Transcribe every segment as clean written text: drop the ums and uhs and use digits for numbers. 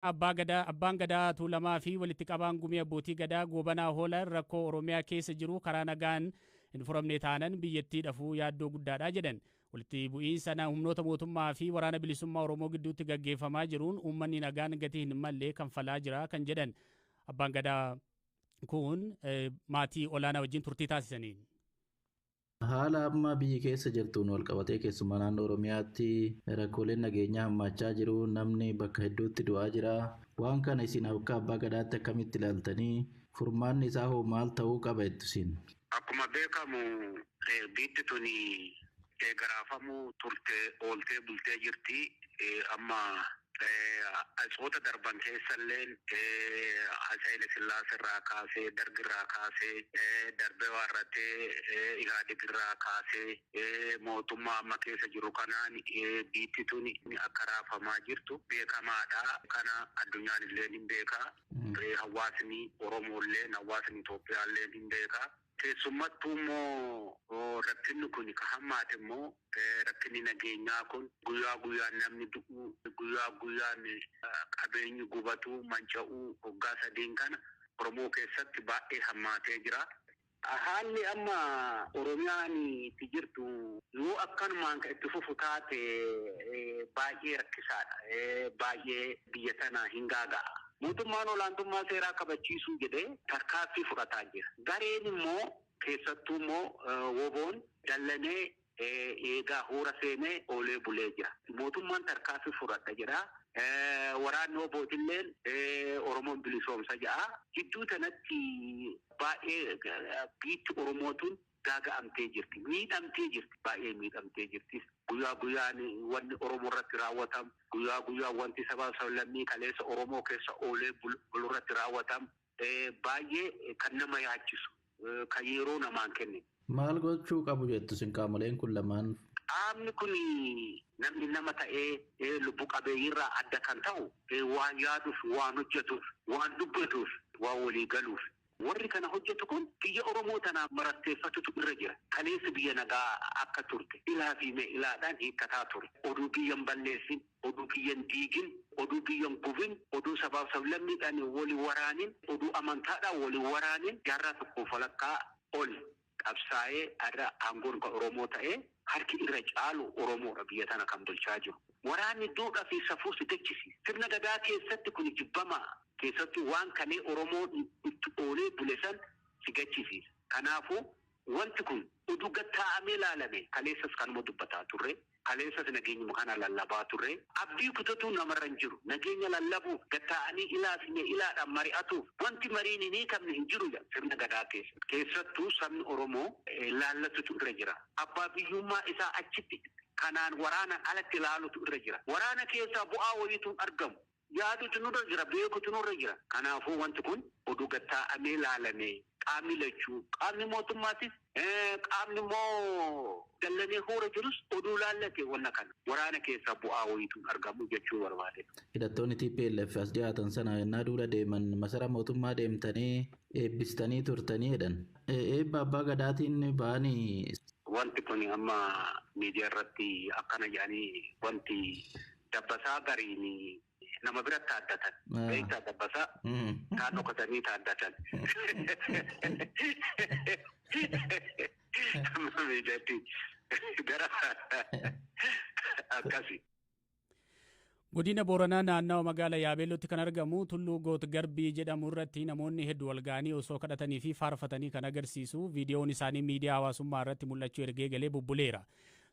Abbaan gadaa Tuulamaa fi walitti qabaan gumii abbootii gadaa Goobanaa Hoola rakkoo Oromiyaa keessa jiru karaa nagaan hin furamne taanan biyyattii dhafuu yaaddoo guddaadha jedhan. Walitti bu'iinsa humnoota mootummaa fi waraana bilisummaa Oromoo gidduutti gaggeeffamaa jiruun uummanni nagaan gatii hin mallee kan falaa jira kan jedhan. Abbaan gadaa kun maatii olaanaa wajjin turtii taasisaniin. Haala amma biyyi keessa jirtuun wal qabatee keessumaa naannoo Oromiyaatti rakkooleen nageenyaa hammaachaa jiru. Namni bakka hedduutti du'aa jira. Waan kana isin akka abbaa gadaatti akkamitti ilaaltanii furmaanni isaa hoo maal ta'uu qaba isin? Akkuma beekamu biitti tuni garaafamuu turte ooltee bultee jirti. Amma Asxoota darban keessalleen Haile Sillaasee irraa kaasee Dargi irraa kaasee darbee warratee Ihaadig irraa kaasee mootummaa amma keessa jiru kanaan biitti tuni akka raafamaa jirtu beekamaadha. Kana addunyaan illee hin beekaa. Hawaasni Oromoo illee hawaasni Itoophiyaa illee hin beekaa. Keessumattuu immoo rakkinni kun kan hammaate immoo rakkinni nageenyaa kun guyyaa guyyaan namni du'u guyyaa guyyaan qabeenyi gubatu manca'uu waggaa sadiin kana Oromoo keessatti baay'ee hammaatee jira. Haalli amma Oromiyaan itti jirtu yoo akkanumaan kan itti fufu taate baay'ee rakkisaadha. Baay'ee biyya tana hin gaaga'a. Mootummaan olaantummaa seeraa kabachiisuu jedhee tarkaanfii fudhataa jira. Gareen immoo keessattuu immoo woboon dallanee eegaa hoora seenee oolee bulee jira. Mootummaan tarkaanfii fudhadha jedha. Waraanni wobootilleen Oromoon bilisoomsa jedha. Jidduu kanatti baay'ee biitti Oromootuun gaaga'amtee jirti. Miidhamtee jirti. Baay'ee miidhamtee jirti. Guyyaa guyyaan wanti Oromoo irratti raawwatamu. Guyyaa guyyaan wanti sabaa sablammii kaleessa Oromoo keessa oolee bulu irratti raawwatamu. Baay'ee kan nama yaachisu. Kan yeroo namaan kenne. Maal gochuu qabu jettu isin qaamoleen kun lamaan? Qaamni kun namni nama ta'ee lubbu qabeeyyiirraa adda kan ta'u waan yaaduuf, waan hojjetuuf, waan dubbatuuf, waan walii galuuf. Warri kana hojjetu kun biyya Oromoo tanaaf maratteeffatutu irra jira. Kaleessa biyya nagaa akka turte ilaa fi ilaadhaan hiikkataa ture. Oduu biyyan balleessin, oduu biyyan diigin, oduu biyyan gubin, oduu sabaaf sablammiidhaan wali waraanin, oduu amantaadhaan wali waraanin jaarraa tokkoof walakkaa ol qabsaa'ee irra aangoon kan Oromoo ta'ee harki irra caalu Oromoodha biyya tana kan bulchaa jiru. Waraanni duudhaa fi safuu si dachisiisa. Sirna gadaa keessatti kun jibbamaa. Keessatti waan kanee Oromoo itti oolee bule san si gachisiisa. Kanaafuu wanti kun oduu gattaa'amee ilaalame kaleessas kanuma dubbataa turre. Kaleessas nageenya kana lallabaa turre. Abdii kutatu namarra hin jiru. Nageenya lallabuuf gattaa'anii ilaadhaan mari'atuuf wanti mariin hin hiikamne hin jiru sirna gadaa keessa. Keessattuu sabni Oromoo laallatutu irra jira. Abbaa biyyummaa isaa achitti kanaan waraanaan alatti ilaalutu irra jira. Waraana keessaa bu'aa wayiituun argamu. Yaadutu nurra jira, beekutu nurra jira. Kanaafuu wanti kun oduu gattaa'amee ilaalame qaamni lachuu qaamni mootummaatis qaamni immoo dallanee hoora jirus oduu laallate wanna kana waraana keessaa bu'aa wayiituun argamu jechuu barbaade. Hidhattoonni TPLF as dhiyaatan sana yennaa duula deeman masaraa mootummaa deemtanii eebbistanii turtanii jedhan. Eebba abbaa gadaatiin ba'anii. Wanti kun amma miidiyaa irratti akkana jedhanii wanti dabbasaa gariin nama biratti addatan. Beektaa dabbasaa kaan dhokatanii taaddatan. Miidiyaatti gara akkasi. Godina Booranaa naannawa magaalaa Yaabeellootti kan argamu Tulluu Goot Garbii jedhamu irratti namoonni hedduu wal ga'anii osoo kadhatanii fi faarfatanii kan agarsiisu viidiyoon isaanii miidiyaa hawaasummaa irratti mul'achuu ergee galee bubbuleera.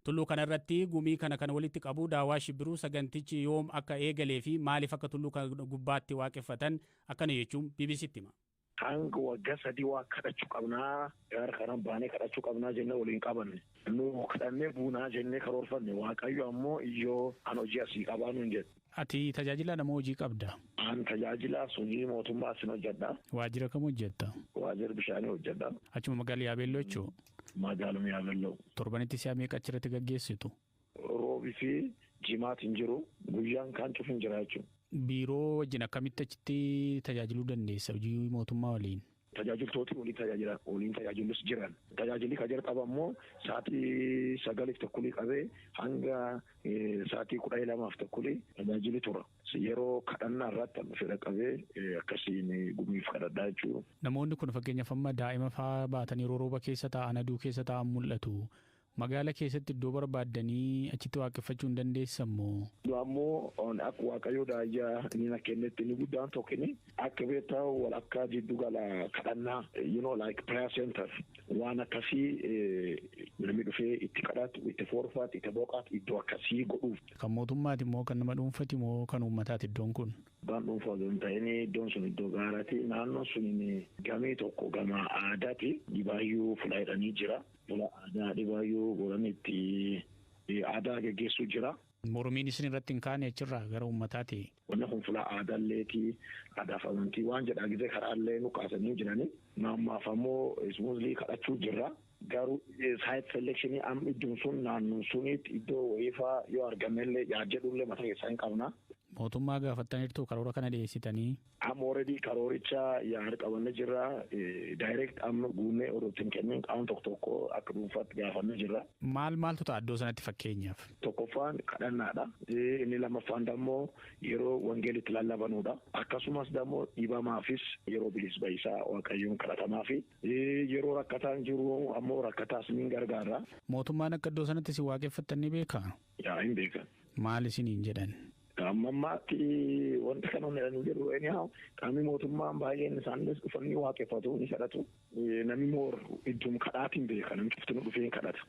Tulluu kana irratti gumii kana walitti qabu Daawaa Shibbiruu sagantichi yoom akka eegalee fi maaliif akka tulluu kana gubbaatti waaqeffatan akkana jechuun BBCtti hima. Hanga waggaa sadii waa kadhachuu qabnaa gara kanan baanee kadhachuu qabnaa jennee waliin qabanne. Nu kadhannee buunaa jennee karoorfanne Waaqayyo ammoo iyyoo an hojii asii qabaa nuun jedhe. Ati tajaajila nama hojii qabda? An tajaajila sunii mootummaa asin hojjedha. Waajjira kam hojjetta? Waajjira bishaanii hojjedha. Achuma magaalaa Yaabeelloo jechuu? Magaaluma Yaabeelloo. Torbanitti si'a meeqa achirratti gaggeessitu? Roobii fi jimaatiin jiru guyyaan kaan cufin jira jechuudha. Biiroo wajjin akkamitti achitti tajaajiluu dandeessa hojii mootummaa waliin? tajaajiltooti waliin tajaajilus jiran. Tajaajilli kan jalqaba immoo sa'aatii 9:30 qabee hanga sa'aatii 12:30 tajaajilli tura. Yeroo kadhannaa irratti fedha qabee akkasiin gumiif kadhadhaa jechuudha. Namoonni kun fakkeenyaaf amma daa'ima fa'aa baatanii rooba keessa taa'an aduu keessa taa'an mul'atu. Magaala keessatti iddoo barbaaddanii achitti waaqeffachuu hin dandeessan moo? Ammoo akka waaqayyoo daayyaa inni na kennetti inni guddaan tokkini akka beektaa walakkaa jiddu gala kadhannaa like prayer center waan akkasii namni dhufee itti kadhatu itti foorfaatu itti boqaatu iddoo akkasii godhuuf. Kan mootummaati moo kan nama dhuunfaati moo kan uummataati iddoon kun? Waan dhuunfaa hin ta'in iddoon sun iddoo gaaraati. Naannoon sun gamii tokko gama aadaati dhibaayyuu fula jedhanii jira. Fula aadaa dhibaayyuu godhan itti aadaa geggeessuu jira. Mormiin isin irratti hin kaane achirraa gara uummataati. Wanni kun fula aadaalleeti aadaaf amantii waan jedhaa gisee karaallee nu kaasanii jirani. Naammaaf ammoo ismuuzlii kadhachuu jirra. Garuu site selection am iddoon sun naannoon sunitti iddoo wayiifaa yoo argamellee yaadjedhullee mataa keessaa hin qabna. Mootummaa gaafattaniirtu karoora kana dhiyeessitanii? Amma already karooricha yaada qabanne jirra. Direct amma guunnee odootiin kennin qaama tokko akka dhuunfaatti gaafanne jirra. Maaltu ta'a iddoo sanatti fakkeenyaaf? Tokkoffaan kadhannaadha. Inni lammaffaan dammoo yeroo wangeelitti lallabanuudha. Akkasumas dammoo dhibamaafis yeroo bilis ba'isaa waaqayyoon kadhatamaafi yeroo rakkataan jiru ammoo rakkataas ni gargaara. Mootummaan akka iddoo sanatti si waaqeffattanii beekaa? Yaa hin beekan. Maal isiniin jedhan? Ammaatti wanta kana jedhanii jiru qaamni mootummaan baay'een isaanis dhufanii waaqeffatu ni kadhatu. Namni moor iddoo kadhaatiin beeka namni cuftuu dhufee kadhata.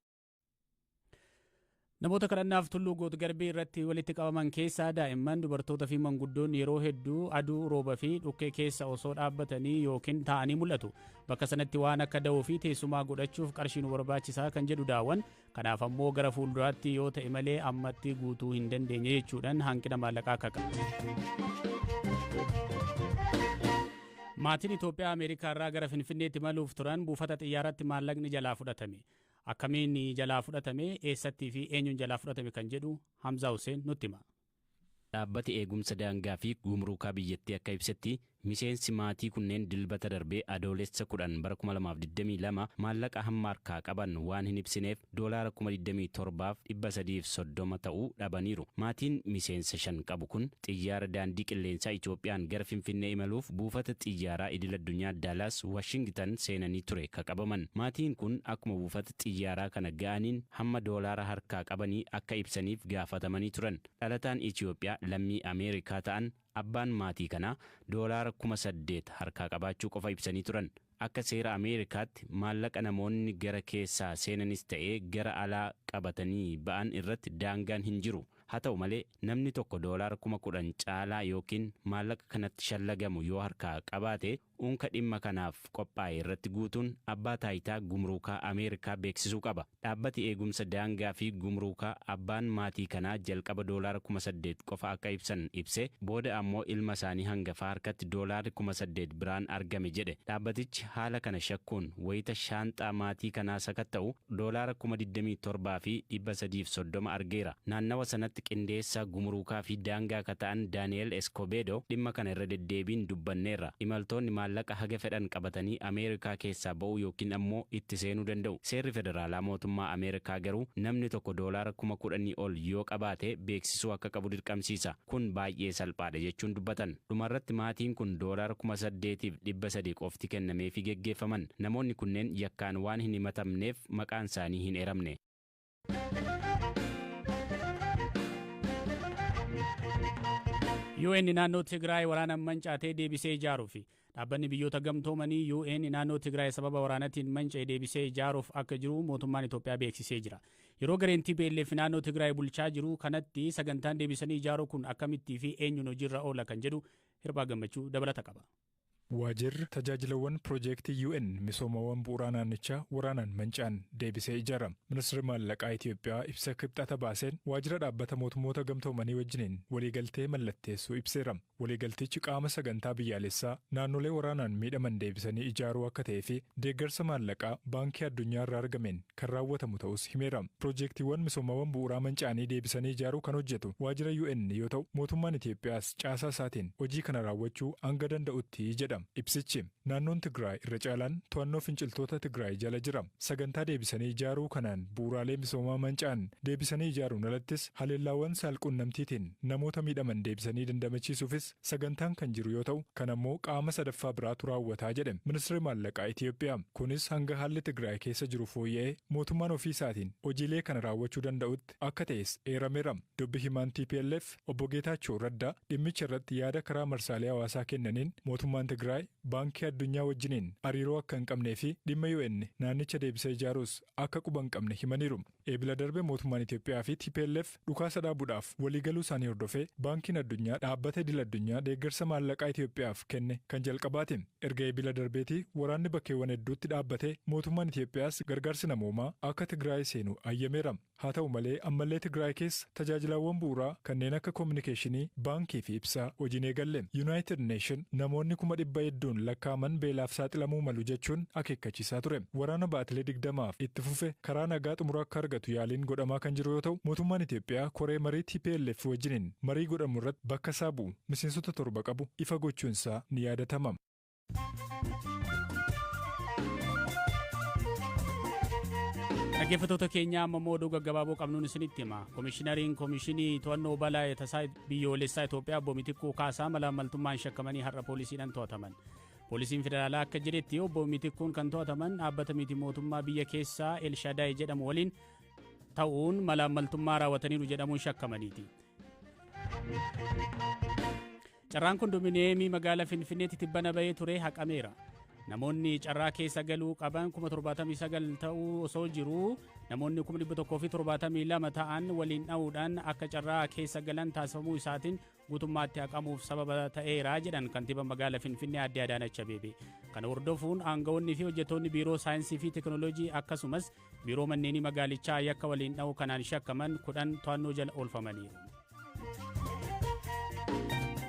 Namoota kadhannaaf tulluu Goot Garbee irratti walitti qabaman keessaa daa'imman dubartoota fi manguddoon yeroo hedduu aduu rooba fi dhukkee keessa osoo dhaabbatanii yookiin taa'anii mul'atu. Bakka sanatti waan akka da'oo fi teessumaa godhachuuf qarshii nu barbaachisaa kan jedhu daawwan. Kanaaf ammoo gara fuulduraatti yoo ta'e malee ammatti guutuu hin dandeenye jechuudhaan hanqina maallaqaa kaka. Maatiin Itoophiyaa Ameerikaa irraa gara Finfinneetti imaluuf turan buufata xiyyaaratti maallaqni jalaa fudhatame. Akkamiin jalaa fudhatame eessattii fi eenyuun jalaa fudhatame kan jedhu Hamzaa Hussein nutti hima. Dhaabbati eegumsa daangaa fi gumruukaa biyyattii akka ibsetti miseensi maatii kunneen dilbata darbee adoolessa 10 bara 2022 maallaqa hamma harkaa qaban waan hin ibsineef doolaara 27,330 ta'uu dhabaniiru. Maatiin miseensa 5 qabu kun xiyyaara daandii qilleensaa Itoophiyaan gara Finfinnee imaluuf buufata xiyyaaraa idil-addunyaa Daalaas Washington seenanii ture ka qabaman. Maatiin kun akkuma buufata xiyyaaraa kana ga'aniin hamma doolaara harkaa qabanii akka ibsaniif gaafatamanii turan. Dhalataan Itoophiyaa lammii Ameerikaa ta'an abbaan maatii kanaa doolaara 8,000 harkaa qabaachuu qofa ibsanii turan. Akka seera Ameerikaatti maallaqa namoonni gara keessaa seenanis ta'ee gara alaa qabatanii ba'an irratti daangaan hin jiru. Haa ta'u malee namni tokko doolaara 10,000 caalaa yookiin maallaqa kanatti shallagamu yoo harkaa qabaate unka dhimma kanaaf qophaa'e irratti guutuun abbaa taayitaa gumruukaa Ameerikaa beeksisuu qaba. Dhaabbati eegumsa daangaa fi gumruukaa abbaan maatii kanaa jalqaba doolaara 8,000 qofa akka ibsan ibse booda ammoo ilma isaanii hangafaa harkatti doolaarri 8,000 biraan argame jedhe. Dhaabbatichi haala kana shakkuun wayita shaanxaa maatii kanaa sakatta'u doolaara 27,330 argeera. Naannawa sanatti qindeessaa gumruukaa fi daangaa akka ta'an Daani'el Escobedo dhimma kana irra deddeebiin dubbanneerra. Imaltoonni maallaqa haga fedhan qabatanii Ameerikaa keessaa ba'uu yookiin ammoo itti seenuu danda'u. Seerri federaalaa mootummaa Ameerikaa garuu namni tokko doolaara 10,000 ol yoo qabaate beeksisuu akka qabu dirqamsiisa. Kun baay'ee salphaadha jechuun dubbatan. Dhumarratti maatiin kun doolaara 8,300 qofti kennameefii geggeeffaman. Namoonni kunneen yakkaan waan hin himatamneef maqaan isaanii hin eeramne. UN naannoo Tigraay waraanaan mancaatee deebisee ijaaruuf dhaabbanni biyyoota gamtoomanii UN naannoo Tigraay sababa waraanatiin manca'ee deebisee ijaaruuf akka jiru mootummaan Itoophiyaa beeksisee jira. Yeroo gareen TPLF naannoo Tigraay bulchaa jiru kanatti sagantaan deebisanii ijaaruu kun akkamittii fi eenyuun hojiirra oola kan jedhu Hirbaa Gammachuu dabalata qaba. Waajirri tajaajilawwan piroojeektii UN misoomawwan bu'uuraa naannichaa waraanaan manca'an deebisee ijaarama. Ministeerri maallaqaa Itoophiyaa ibsa kibxata baaseen waajjira dhaabbata mootummoota gamtoomanii wajjiniin waliigaltee mallatteessuu ibseera. Waliigaltichi qaama sagantaa biyyaalessaa naannolee waraanaan miidhaman deebisanii ijaaruu akka ta'ee fi deeggarsa maallaqaa baankii addunyaa irraa argameen kan raawwatamu ta'us himeera. Piroojeektiiwwan misoomawwan bu'uuraa manca'anii deebisanii ijaaruu kan hojjetu waajjira UN yoo ta'u mootummaan Itoophiyaas caasaa isaatiin hojii kana raawwachuu hanga danda'utti jedha. jedha ibsichi. Naannoon Tigraay irra caalaan to'annoo finciltoota Tigraay jala jira. Sagantaa deebisanii ijaaruu kanaan bu'uuraalee misoomaa manca'an deebisanii ijaaruun alattis haleellaawwan saalquunnamtiitiin namoota miidhaman deebisanii dandamachiisuufis sagantaan kan jiru yoo ta'u kan ammoo qaama sadaffaa biraatu raawwataa jedhe ministeerri maallaqaa Itoophiyaa. Kunis hanga haalli Tigraay keessa jiru fooyya'ee mootummaan ofii isaatiin hojiilee kana raawwachuu danda'utti akka ta'es eerameera. Dubbi himaan TPLF obbo Geetaachoo Raddaa dhimmicha irratti yaada karaa marsaalee hawaasaa kennaniin mootummaan Tigraay baankii addunyaa wajjiniin hariiroo akka hin qabnee fi dhimma UN naannicha deebisee ijaaruus akka quba hin qabne himaniiru. Eebila darbe mootummaan Itoophiyaa fi TPLF dhukaasa dhaabuudhaaf waliigaluu isaanii hordofee baankiin addunyaa dhaabbata idil addunyaa deeggarsa maallaqaa Itoophiyaaf kenne kan jalqabaati. Erga eebila darbeetii waraanni bakkeewwan hedduutti dhaabbatee mootummaan Itoophiyaas gargaarsi namoomaa akka Tigraay seenu ayyameera. Haa ta'u malee ammallee Tigraay keessa tajaajilawwan bu'uuraa kanneen akka kominikeeshinii, baankii fi ibsaa hojiin eegalle. United Nation namoonni 100,000 lakkaa'aman beelaaf saaxilamuu malu jechuun akeekkachiisaa ture. Waraana baatilee 20 itti fufe karaa nagaa xumura akka argatu yaaliin godhamaa kan jiru yoo ta'u mootummaan Itoophiyaa koree marii TPLF wajjiniin marii godhamu irratti bakka isaa bu'u miseensota 7 qabu ifa gochuunsaa ni yaadatama. Dhaggeeffattoota keenya amma oduu gaggabaaboo qabnuun isinitti hima. Komishinariin Komishinii To'annoo Balaa Tasaa Biyyoolessaa Itoophiyaa Obbo Mitikkuu Kaasaa malaamaltummaan shakkamanii har'a poolisiidhaan to'ataman. Poolisiin federaalaa akka jedhetti Obbo Mitikkuun kan to'ataman dhaabbata miti mootummaa biyya keessaa Elshadaay jedhamu waliin ta'uun malaamaltummaa raawwataniiru jedhamuun shakkamaniiti. Carraan kondominiyeemii magaalaa Finfinneetti tibbana bahee ture haqameera. Namoonni carraa keessa galuu qaban 79 ta'uu osoo jiru namoonni 172 ta'an waliin dha'uudhaan akka carraa keessa galan taasifamuu isaatiin guutummaatti haqamuuf sababa ta'eera jedhan kantiibaa magaalaa Finfinnee Aadde Adaanach Abeebee. Kana hordofuun aangawoonni fi hojjettoonni biiroo saayinsii fi teekinooloojii akkasumas biiroo manneenii magaalichaa yakka waliin dha'uu kanaan shakkaman 10 to'annoo jala oolfamaniiru.